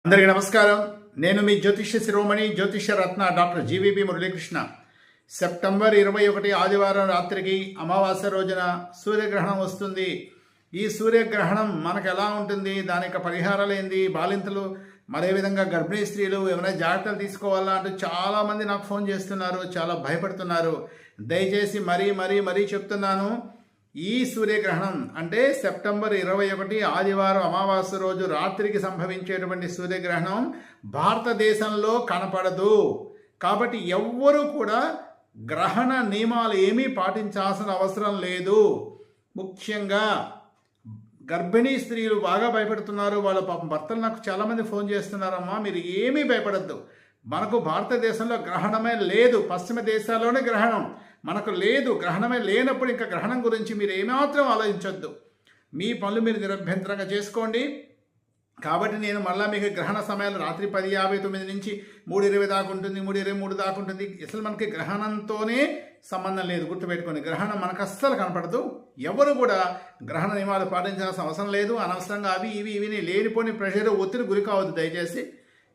అందరికీ నమస్కారం. నేను మీ జ్యోతిష్య శిరోమణి జ్యోతిష్య రత్న డాక్టర్ జీవీపీ మురళీకృష్ణ. సెప్టెంబర్ 21 ఆదివారం రాత్రికి అమావాస్య రోజున సూర్యగ్రహణం వస్తుంది. ఈ సూర్యగ్రహణం మనకు ఎలా ఉంటుంది, దాని యొక్క పరిహారాలు ఏంది, బాలింతలు అదేవిధంగా గర్భిణీ స్త్రీలు ఏమైనా జాగ్రత్తలు తీసుకోవాలా అంటూ చాలామంది నాకు ఫోన్ చేస్తున్నారు, చాలా భయపడుతున్నారు. దయచేసి మరీ చెప్తున్నాను, ఈ సూర్యగ్రహణం అంటే సెప్టెంబర్ 21 ఆదివారం అమావాస్య రోజు రాత్రికి సంభవించేటువంటి సూర్యగ్రహణం భారతదేశంలో కనపడదు. కాబట్టి ఎవ్వరూ కూడా గ్రహణ నియమాలు ఏమీ పాటించాల్సిన అవసరం లేదు. ముఖ్యంగా గర్భిణీ స్త్రీలు బాగా భయపడుతున్నారు. వాళ్ళ పాపం భర్తలు నాకు చాలామంది ఫోన్ చేస్తున్నారమ్మా, మీరు ఏమీ భయపడద్దు, మనకు భారతదేశంలో గ్రహణమే లేదు, పశ్చిమ దేశాల్లోనే గ్రహణం, మనకు లేదు. గ్రహణమే లేనప్పుడు ఇంకా గ్రహణం గురించి మీరు ఏమాత్రం ఆలోచించొద్దు. మీ పనులు మీరు నిరభ్యంతరంగా చేసుకోండి. కాబట్టి నేను మళ్ళీ మీకు గ్రహణ సమయాలు రాత్రి 10:59 నుంచి 3:20 దాకా ఉంటుంది, 3:23 దాకా ఉంటుంది. అసలు మనకి గ్రహణంతోనే సంబంధం లేదు, గుర్తుపెట్టుకోండి. గ్రహణం మనకు అస్సలు కనపడదు. ఎవరు కూడా గ్రహణ నియమాలు పాటించాల్సిన అవసరం లేదు. అనవసరంగా అవి ఇవి లేనిపోని ప్రెషర్ ఒత్తిడి గురి కావద్దు దయచేసి.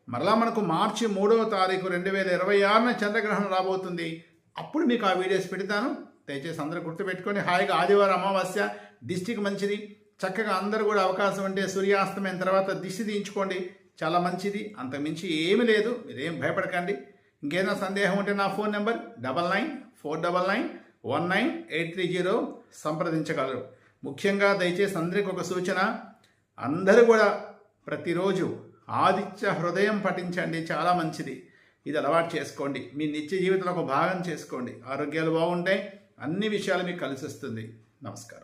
మరలా మనకు మార్చి 3వ తారీఖు 2026 చంద్రగ్రహణం రాబోతుంది. అప్పుడు మీకు ఆ వీడియోస్ పెడతాను. దయచేసి అందరూ గుర్తుపెట్టుకొని హాయిగా ఆదివారం అమావాస్య దిష్టికి మంచిది. చక్కగా అందరూ కూడా అవకాశం ఉంటే సూర్యాస్తమైన తర్వాత దిష్టి తీయించుకోండి, చాలా మంచిది. అంతకుమించి ఏమీ లేదు, మీరేం భయపడకండి. ఇంకేదైనా సందేహం ఉంటే నా ఫోన్ నెంబర్ 9949919830 సంప్రదించగలరు. ముఖ్యంగా దయచేసి అందరికీ ఒక సూచన, అందరూ కూడా ప్రతిరోజు ఆదిత్య హృదయం పఠించండి, చాలా మంచిది. ఇది అలవాటు చేసుకోండి, మీ నిత్య జీవితంలో ఒక భాగం చేసుకోండి. ఆరోగ్యాలు బాగుంటాయి, అన్ని విషయాలు మీకు కలిసి వస్తుంది. నమస్కారం.